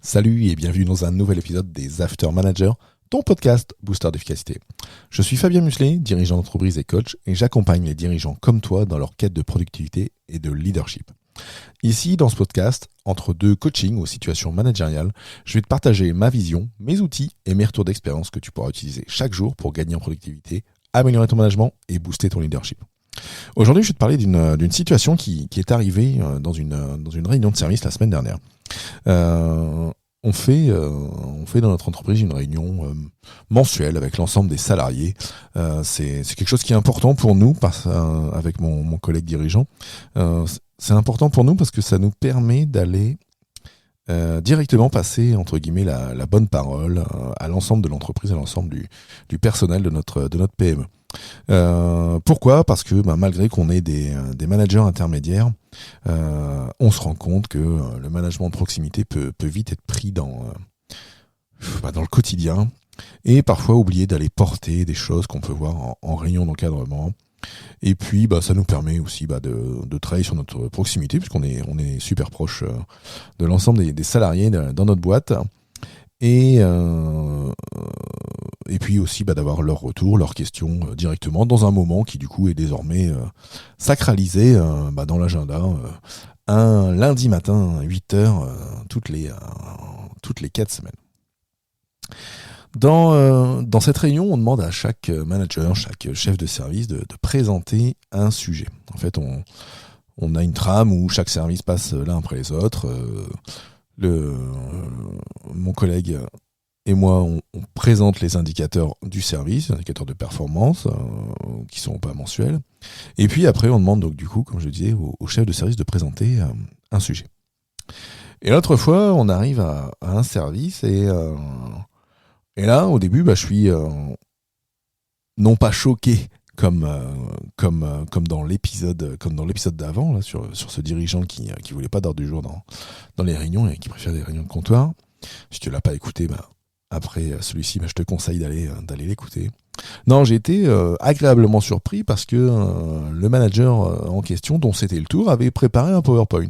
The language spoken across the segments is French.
Salut et bienvenue dans un nouvel épisode des After Managers, ton podcast booster d'efficacité. Je suis Fabien Muselet, dirigeant d'entreprise et coach, et j'accompagne les dirigeants comme toi dans leur quête de productivité et de leadership. Ici, dans ce podcast, entre deux coachings ou situations managériales, je vais te partager ma vision, mes outils et mes retours d'expérience que tu pourras utiliser chaque jour pour gagner en productivité, améliorer ton management et booster ton leadership. Aujourd'hui, je vais te parler d'une situation qui est arrivée dans une réunion de service la semaine dernière. On fait dans notre entreprise une réunion mensuelle avec l'ensemble des salariés. C'est quelque chose qui est important pour nous avec mon collègue dirigeant. C'est important pour nous parce que ça nous permet d'aller directement passer entre guillemets la bonne parole à l'ensemble de l'entreprise, à l'ensemble du personnel de notre PME. Pourquoi ? Parce que malgré qu'on ait des managers intermédiaires, on se rend compte que le management de proximité peut vite être pris dans le quotidien et parfois oublier d'aller porter des choses qu'on peut voir en réunion d'encadrement. Et puis ça nous permet aussi de travailler sur notre proximité puisqu'on est super proche de l'ensemble des salariés dans notre boîte. Et puis aussi d'avoir leur retour, leurs questions directement dans un moment qui du coup est désormais sacralisé dans l'agenda. Un lundi matin, 8h, toutes les 4 semaines. Dans cette réunion, on demande à chaque manager, chaque chef de service de présenter un sujet. En fait, on a une trame où chaque service passe l'un après les autres. Mon collègue et moi, on présente les indicateurs du service, les indicateurs de performance, qui sont pas mensuels. Et puis après, on demande donc du coup, comme je disais, au chef de service de présenter un sujet. Et l'autre fois, on arrive à un service et là, au début, je suis non pas choqué comme dans l'épisode d'avant là, sur ce dirigeant qui voulait pas d'ordre du jour dans les réunions et qui préfère des réunions de comptoir. Si tu l'as pas écouté, après celui-ci, je te conseille d'aller l'écouter. Non, j'ai été agréablement surpris parce que le manager en question, dont c'était le tour, avait préparé un PowerPoint.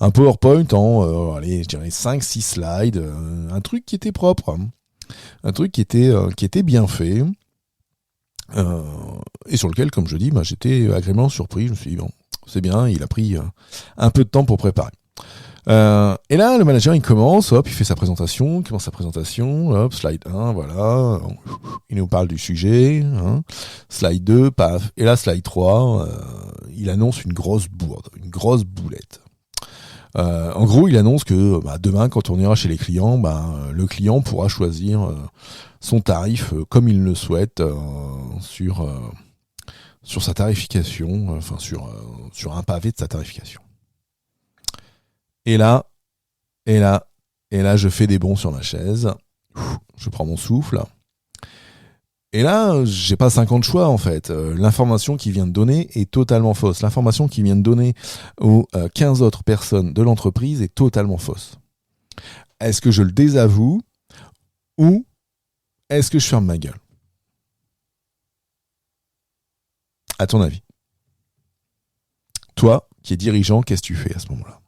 Un PowerPoint en, je dirais 5-6 slides, un truc qui était propre, un truc qui était bien fait. Et sur lequel, comme je dis, j'étais agréablement surpris. Je me suis dit, bon, c'est bien, il a pris un peu de temps pour préparer. Et là, le manager, il commence, il fait sa présentation, slide 1, voilà, il nous parle du sujet, slide 2, paf, et là, slide 3, il annonce une grosse bourde, une grosse boulette. En gros, il annonce que demain, quand on ira chez les clients, le client pourra choisir son tarif comme il le souhaite sur sa tarification, sur un pavé de sa tarification. Et là, je fais des bonds sur ma chaise, je prends mon souffle. Et là, j'ai pas 50 choix en fait. L'information qu'il vient de donner est totalement fausse. L'information qu'il vient de donner aux 15 autres personnes de l'entreprise est totalement fausse. Est-ce que je le désavoue ou est-ce que je ferme ma gueule ? À ton avis ? Toi, qui es dirigeant, qu'est-ce que tu fais à ce moment-là ?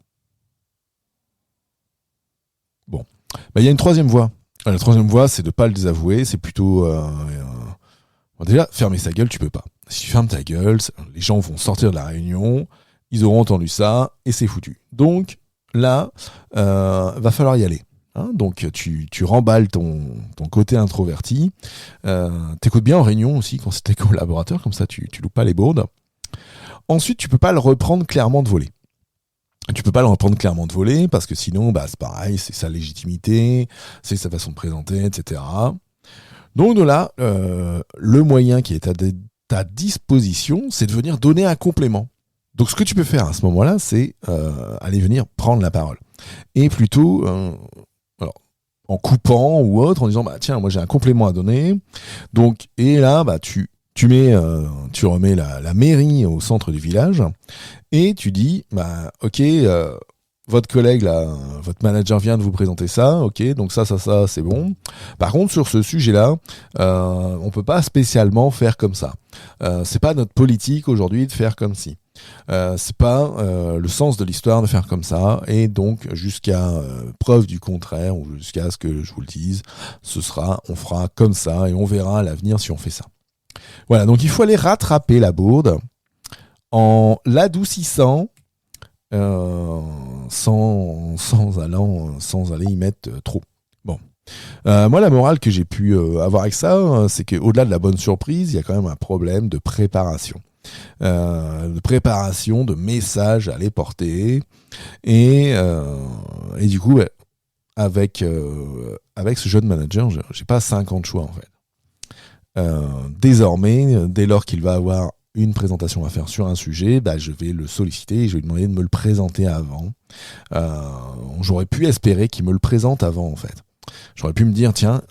Bon, il y a une troisième voie. La troisième voie, c'est de pas le désavouer, c'est plutôt... déjà, fermer sa gueule, tu peux pas. Si tu fermes ta gueule, les gens vont sortir de la réunion, ils auront entendu ça, et c'est foutu. Donc, là, va falloir y aller. Donc, tu remballes ton côté introverti, t'écoutes bien en réunion aussi quand c'est tes collaborateurs, comme ça tu loupes pas les bourdes. Ensuite, tu peux pas le reprendre clairement de volée. Tu peux pas le reprendre clairement de volée parce que sinon, c'est pareil, c'est sa légitimité, c'est sa façon de présenter, etc. Donc de là, le moyen qui est à ta disposition, c'est de venir donner un complément. Donc ce que tu peux faire à ce moment-là, c'est aller venir prendre la parole. Et plutôt, en coupant ou autre, en disant tiens, moi j'ai un complément à donner. Donc et là, tu remets la mairie au centre du village et tu dis ok, votre collègue là, votre manager vient de vous présenter ça, ok, donc ça c'est bon. Par contre sur ce sujet-là, on peut pas spécialement faire comme ça. C'est pas notre politique aujourd'hui de faire comme si. C'est pas le sens de l'histoire de faire comme ça, et donc jusqu'à preuve du contraire, ou jusqu'à ce que je vous le dise, on fera comme ça, et on verra à l'avenir si on fait ça. Voilà, donc il faut aller rattraper la bourde en l'adoucissant, sans aller y mettre trop. Bon. Moi, la morale que j'ai pu avoir avec ça, c'est qu'au-delà de la bonne surprise, il y a quand même un problème de préparation. De messages à aller porter. Et du coup, avec ce jeune manager, j'ai pas 50 choix en fait. Désormais, dès lors qu'il va avoir une présentation à faire sur un sujet, je vais le solliciter et je vais lui demander de me le présenter avant. J'aurais pu espérer qu'il me le présente avant en fait. J'aurais pu me dire, tiens,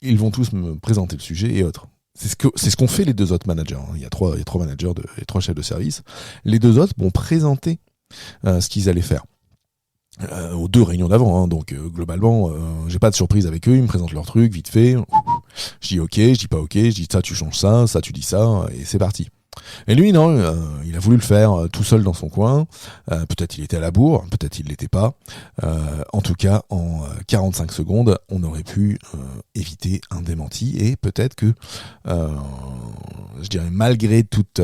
ils vont tous me présenter le sujet et autres. C'est ce qu'ont fait les deux autres managers. Il y a trois managers et 3 chefs de service. Les deux autres m'ont présenté ce qu'ils allaient faire. Aux 2 réunions d'avant, donc globalement, j'ai pas de surprise avec eux, ils me présentent leur truc, vite fait. Je dis ok, je dis pas ok, je dis ça tu changes ça tu dis ça, et c'est parti. Et lui, non, il a voulu le faire tout seul dans son coin. Peut-être il était à la bourre, peut-être il l'était pas. En tout cas, en 45 secondes, on aurait pu éviter un démenti, et peut-être que, je dirais, malgré toute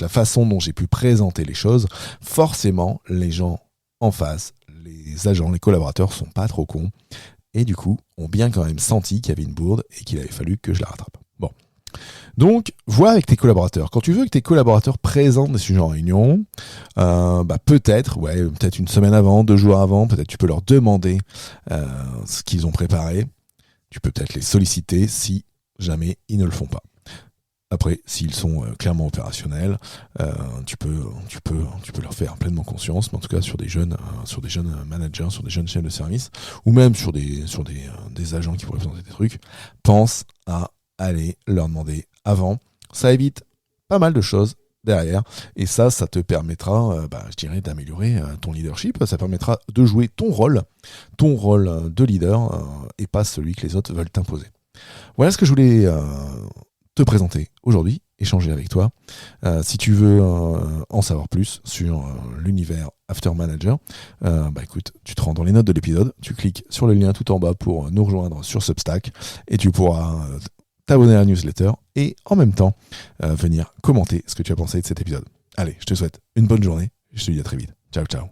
la façon dont j'ai pu présenter les choses, forcément, les gens en face, les agents, les collaborateurs sont pas trop cons, et du coup, ont bien quand même senti qu'il y avait une bourde et qu'il avait fallu que je la rattrape. Bon. Donc, vois avec tes collaborateurs. Quand tu veux que tes collaborateurs présentent des sujets en réunion, peut-être une semaine avant, 2 jours avant, peut-être tu peux leur demander ce qu'ils ont préparé. Tu peux peut-être les solliciter si jamais ils ne le font pas. Après, s'ils sont clairement opérationnels, tu peux leur faire pleinement confiance, mais en tout cas sur des jeunes managers, sur des jeunes chefs de service, ou même sur des agents qui pourraient présenter des trucs, pense à aller leur demander avant. Ça évite pas mal de choses derrière, et ça te permettra, je dirais, d'améliorer ton leadership. Ça permettra de jouer ton rôle de leader, et pas celui que les autres veulent t'imposer. Voilà ce que je voulais te présenter aujourd'hui, échanger avec toi. Si tu veux en savoir plus sur l'univers After Manager, écoute, tu te rends dans les notes de l'épisode, tu cliques sur le lien tout en bas pour nous rejoindre sur Substack, et tu pourras t'abonner à la newsletter et en même temps venir commenter ce que tu as pensé de cet épisode. Allez, je te souhaite une bonne journée, je te dis à très vite. Ciao, ciao.